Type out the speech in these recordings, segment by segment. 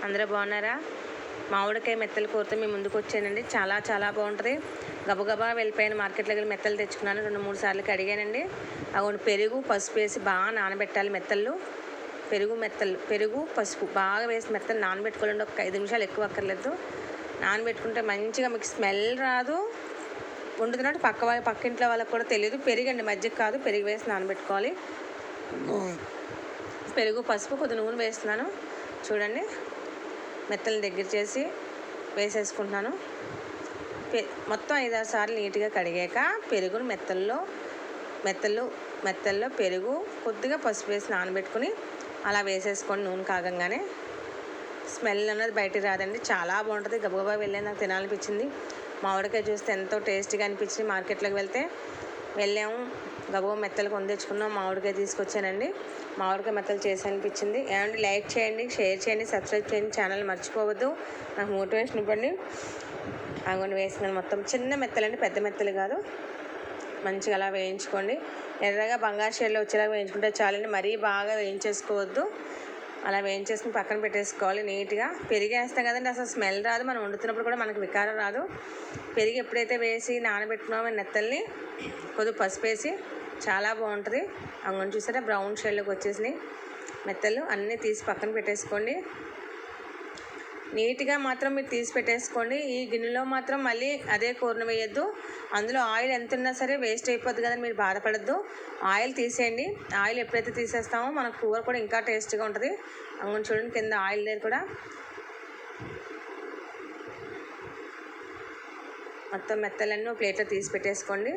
అందరూ బాగున్నారా? మామిడికాయ మెత్తల కూరతో మీ ముందుకు వచ్చానండి. చాలా బాగుంటుంది. గబగబా వెళ్ళిపోయాను, మార్కెట్లోకి వెళ్ళి మెత్తలు తెచ్చుకున్నాను. 2-3 సార్లు కడిగానండి. అవి పెరుగు పసుపు వేసి బాగా నానబెట్టాలి మెత్తలు. పెరుగు పసుపు బాగా వేసి మెత్తలు నానబెట్టుకోవాలండి. ఒక 5 నిమిషాలు ఎక్కువ అక్కర్లేదు. నానబెట్టుకుంటే మంచిగా మీకు స్మెల్ రాదు. వండుతున్నట్టు పక్కింట్లో వాళ్ళకి కూడా తెలియదు. పెరుగండి, మజ్జిగ కాదు. పెరుగు వేసి నానబెట్టుకోవాలి. పెరుగు పసుపు కొద్ది నూనె వేస్తున్నాను. చూడండి, మెత్తలు దగ్గర చేసి వేసేసుకుంటున్నాను. మొత్తం 5-6 సార్లు నీట్గా కడిగాక పెరుగును మెత్తల్లో పెరుగు కొద్దిగా పసుపు వేసి నానబెట్టుకుని అలా వేసేసుకోండి. నూనె కాగంగానే స్మెల్ అన్నది బయటికి రాదండి. చాలా బాగుంటుంది. గబగబా వెళ్ళి నాకు తినాలనిపించింది. మామిడికాయ చూస్తే ఎంతో టేస్టీగా అనిపించింది. మార్కెట్లోకి వెళ్ళాము, గబగబా మెత్తలు కొని తెచ్చుకున్నాం. మామిడికాయ తీసుకొచ్చానండి. మామిడికాయ మెత్తలు చేసి అనిపించింది. ఏమంటే లైక్ చేయండి, షేర్ చేయండి, సబ్స్క్రైబ్ చేయండి, ఛానల్ మర్చిపోవద్దు. నాకు మోటివేషన్ ఇవ్వండి. అవన్నీ వేసినాను. మొత్తం చిన్న మెత్తలండి, పెద్ద మెత్తలు కాదు. మంచిగా అలా వేయించుకోండి. ఎర్రగా బంగారు షేడ్లో వచ్చేలా వేయించుకుంటే చాలండి. మరీ బాగా వేయించేసుకోవద్దు. అలా వేయించేసుకుని పక్కన పెట్టేసుకోవాలి నీట్గా. పెరిగి వేస్తాం కదండి, అసలు స్మెల్ రాదు. మనం వండుతున్నప్పుడు కూడా మనకు వికారం రాదు. పెరిగి ఎప్పుడైతే వేసి నానబెట్టుకున్నామో మెత్తల్ని కొద్దిగా పసుపు వేసి చాలా బాగుంటుంది. అంగని చూసారా, బ్రౌన్ షేడ్లోకి వచ్చేసినాయి మెత్తలు. అన్నీ తీసి పక్కన పెట్టేసుకోండి. నీట్గా మాత్రం మీరు తీసి పెట్టేసుకోండి. ఈ గిన్నెలో మాత్రం మళ్ళీ అదే కూరను వేయద్దు. అందులో ఆయిల్ ఎంత ఉన్నా సరే వేస్ట్ అయిపోద్ది కదండి, మీరు బాధపడద్దు. ఆయిల్ తీసేయండి. ఆయిల్ ఎప్పుడైతే తీసేస్తామో మన కూర కూడా ఇంకా టేస్ట్గా ఉంటుంది. అంగని చూడండి, కింద ఆయిల్ దగ్గర కూడా మొత్తం మెత్తలన్నీ ప్లేట్లో తీసి పెట్టేసుకోండి.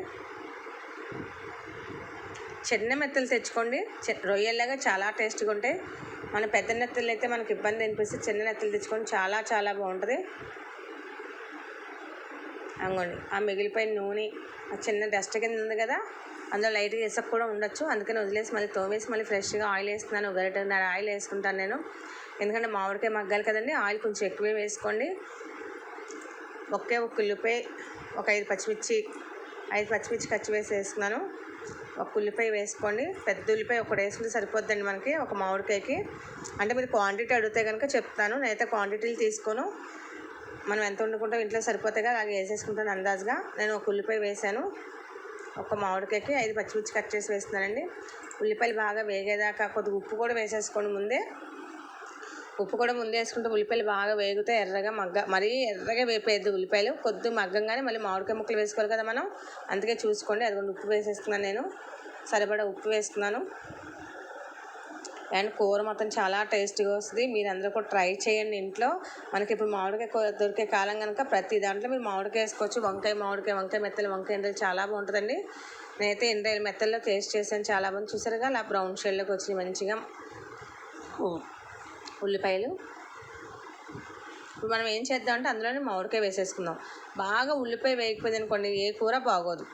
చిన్న మెత్తలు తెచ్చుకోండి. రొయ్యల్లాగా చాలా టేస్ట్గా ఉంటాయి. మన పెద్ద నెత్తలు అయితే మనకి ఇబ్బంది అనిపిస్తే చిన్న నెత్తలు తెచ్చుకొని చాలా బాగుంటుంది. అంగోండి, ఆ మిగిలిపోయిన నూనె ఆ చిన్న డస్ట్ కింద ఉంది కదా, అందులో లైట్గా ఇసుక కూడా ఉండొచ్చు. అందుకని వదిలేసి మళ్ళీ తోమేసి మళ్ళీ ఫ్రెష్గా ఆయిల్ వేస్తున్నాను. 1 ఆయిల్ వేసుకుంటాను నేను, ఎందుకంటే మామిడికాయ మగ్గాలి కదండి. ఆయిల్ కొంచెం ఎక్కువే వేసుకోండి. ఒక ఉల్లిపాయ, ఒక 5 పచ్చిమిర్చి కచ్చి వేసుకున్నాను. ఒక ఉల్లిపాయ వేసుకోండి. పెద్ద ఉల్లిపాయ ఒకటి వేసుకుంటే సరిపోద్దండి మనకి ఒక మామిడికాయకి. అంటే మీరు క్వాంటిటీ అడిగితే కనుక చెప్తాను. నేనైతే క్వాంటిటీలు తీసుకోను. మనం ఎంత వండుకుంటాం ఇంట్లో సరిపోతాయి కదా, అలాగే వేసేసుకుంటాను అందాజుగా. నేను ఒక ఉల్లిపాయ వేసాను. ఒక మామిడికాయకి 5 పచ్చిమిర్చి కట్ చేసి వేస్తున్నానండి. ఉల్లిపాయలు బాగా వేగేదాకా కొద్దిగా ఉప్పు కూడా వేసేసుకోండి ముందే. ఉప్పు కూడా ముందే వేసుకుంటే ఉల్లిపాయలు బాగా వేగితే మరీ ఎర్రగా వేపేద్దు ఉల్లిపాయలు. కొద్దిగా మగ్గంగానే మళ్ళీ మామిడికాయ ముక్కలు వేసుకోవాలి కదా మనం, అందుకే చూసుకోండి. అదిగోండి, ఉప్పు వేసేస్తున్నాను నేను. సరిపడా ఉప్పు వేస్తున్నాను. అండ్ కూర మొత్తం చాలా టేస్టీగా వస్తుంది. మీరు అందరూ కూడా ట్రై చేయండి ఇంట్లో. మనకి ఇప్పుడు మామిడికాయ కూర దొరికే కాలం కనుక ప్రతి దాంట్లో మీరు మామిడికాయ వేసుకోవచ్చు. వంకాయ మెత్తలు, వంకాయ ఎండ్రాయిలు చాలా బాగుంటుందండి. నేనైతే ఎండ్రాయిలు మెత్తల్లో టేస్ట్ చేశాను, చాలా బాగుంది. చూసారుగా అలా బ్రౌన్ షేడ్లోకి వచ్చి మంచిగా ఉల్లిపాయలు. ఇప్పుడు మనం ఏం చేద్దామంటే అందులోనే మామిడికాయ వేసేసుకుందాం. బాగా ఉల్లిపాయ వేయకపోయింది అనుకోండి, ఏ కూర బాగోదు.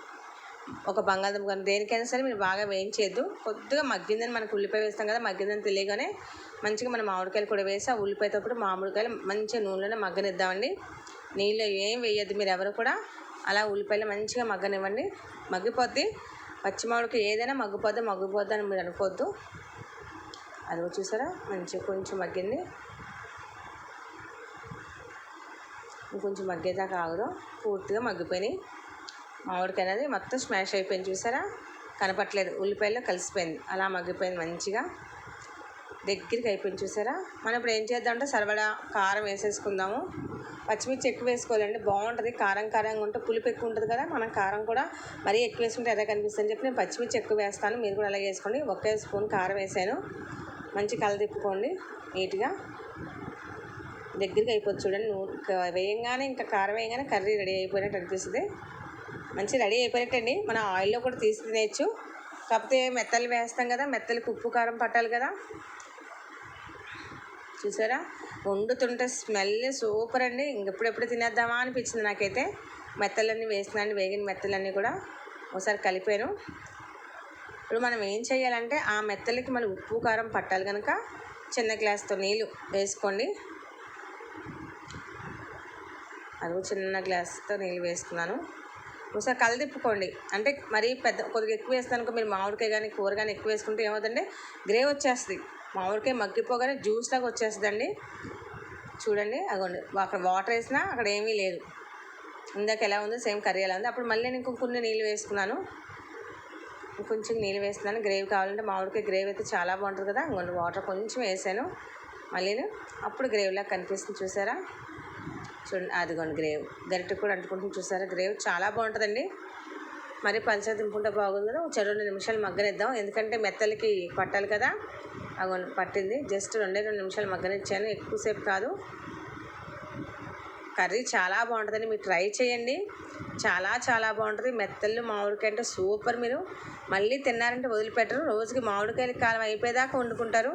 ఒక బంగాళదుంప కానీ దేనికైనా సరే మీరు బాగా వేయించేద్దు. కొద్దిగా మగ్గిందని మనకు ఉల్లిపాయ వేస్తాం కదా, మగ్గిందని తెలియగానే మంచిగా మనం మామిడికాయలు కూడా వేసి ఆ ఉల్లిపాయతో పాటు మామిడికాయలు మంచిగా నూనెలోనే మగ్గనిద్దామండి. నీళ్ళు ఏం వేయద్దు మీరు ఎవరు కూడా. అలా ఉల్లిపాయలు మంచిగా మగ్గనివ్వండి. మగ్గిపోద్ది. పచ్చి మామిడికాయ ఏదైనా మగ్గిపోద్ది అని మీరు అనుకోవద్దు. అది చూసారా, మంచిగా కొంచెం మగ్గింది. ఇంకొంచెం మగ్గేదాకా ఆగుదు. పూర్తిగా మగ్గిపోయినాయి. మామిడికాయ అనేది మొత్తం స్మాష్ అయిపోయింది. చూసారా, కనపట్లేదు, ఉల్లిపాయలో కలిసిపోయింది. అలా మగ్గిపోయింది, మంచిగా దగ్గరికి అయిపోయింది. చూసారా, మనం ఇప్పుడు ఏం చేద్దామంటే సరిపడా కారం వేసేసుకుందాము. పచ్చిమిర్చి ఎక్కువ వేసుకోవాలండి, బాగుంటుంది. కారంగా ఉంటే పులుపు ఎక్కువ ఉంటుంది కదా, మనం కారం కూడా మరీ ఎక్కువ వేసుకుంటే ఎర్ర కనిపిస్తుంది అని చెప్పి నేను పచ్చిమిర్చి ఎక్కువ వేస్తాను. మీరు కూడా అలాగే వేసుకోండి. 1 స్పూన్ కారం వేసాను. మంచి కలదిప్పుకోండి నీట్గా. దగ్గరికి అయిపోతుంది చూడండి. వేయంగానే ఇంకా కారం వేయగానే కర్రీ రెడీ అయిపోయినట్టు అనిపిస్తుంది. మంచి రెడీ అయిపోయినట్టండి. మనం ఆయిల్లో కూడా తీసి తినేయచ్చు. కాకపోతే మెత్తలు వేస్తాం కదా, మెత్తలకి ఉప్పు కారం పట్టాలి కదా. చూసారా, వండుతుంటే స్మెల్ సూపర్ అండి. ఇంకెప్పుడెప్పుడు తినేద్దామా అనిపించింది నాకైతే. మెత్తలన్నీ వేసినాను, వేగిన మెత్తలన్నీ కూడా ఒకసారి కలిపాను. ఇప్పుడు మనం ఏం చేయాలంటే ఆ మెత్తలకి మళ్ళీ ఉప్పు కారం పట్టాలి కనుక చిన్న గ్లాస్తో నీళ్ళు వేసుకోండి. అది చిన్న గ్లాస్తో నీళ్ళు వేస్తున్నాను. ఒకసారి కలదిప్పుకోండి. అంటే మరీ కొద్దిగా ఎక్కువ వేస్తాను మీరు మామిడికాయ కానీ కూర కానీ ఎక్కువ వేసుకుంటే ఏమవుతుందంటే గ్రేవీ వచ్చేస్తుంది. మామిడికాయ మగ్గిపోగానే జ్యూస్ లాగా వచ్చేస్తుందండి. చూడండి అగోండి, అక్కడ వాటర్ వేసినా అక్కడ ఏమీ లేదు. ఇందాక ఎలా ఉందో సేమ్ కర్రీ ఎలా ఉంది. అప్పుడు మళ్ళీ నేను కొన్ని నీళ్ళు వేసుకున్నాను, కొంచెం నీళ్ళు వేస్తున్నాను. గ్రేవీ కావాలంటే మామిడికాయ గ్రేవీ అయితే చాలా బాగుంటుంది కదా. ఇంకొన్ని వాటర్ కొంచెం వేసాను మళ్ళీ. అప్పుడు గ్రేవీలా కనిపిస్తుంది చూసారా. చూడండి అదిగోండి గ్రేవీ గరిటెకి కూడా అంటుకుంటుంది చూసారా. గ్రేవీ చాలా బాగుంటుందండి. మరి పల్చగా దింపుకుంటే బాగుంది కదా. 2 నిమిషాలు మగ్గనిద్దాం, ఎందుకంటే మెత్తలకి పట్టాలి కదా. అగోండి పట్టింది. జస్ట్ 2 నిమిషాలు మగ్గనిచ్చాను, ఎక్కువసేపు కాదు. కర్రీ చాలా బాగుంటుందండి, మీరు ట్రై చేయండి. చాలా చాలా బాగుంటుంది. మెత్తలు మామిడికాయ అంటే సూపర్. మీరు మళ్ళీ తిన్నారంటే వదిలిపెట్టరు. రోజుకి మామిడికాయల కాలం అయిపోయేదాకా వండుకుంటారు.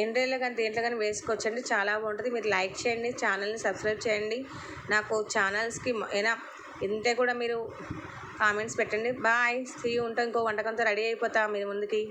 ఎండ్రేళ్ళు కానీ దేంట్లో కానీ వేసుకోవచ్చండి, చాలా బాగుంటుంది. మీరు లైక్ చేయండి, ఛానల్ని సబ్స్క్రైబ్ చేయండి. నాకు ఛానల్స్కి ఏనా ఇంతే కూడా మీరు కామెంట్స్ పెట్టండి. బాయ్, సీ ఉంటాం. ఇంకో వంటకంతో రెడీ అయిపోతా మీరు ముందుకి.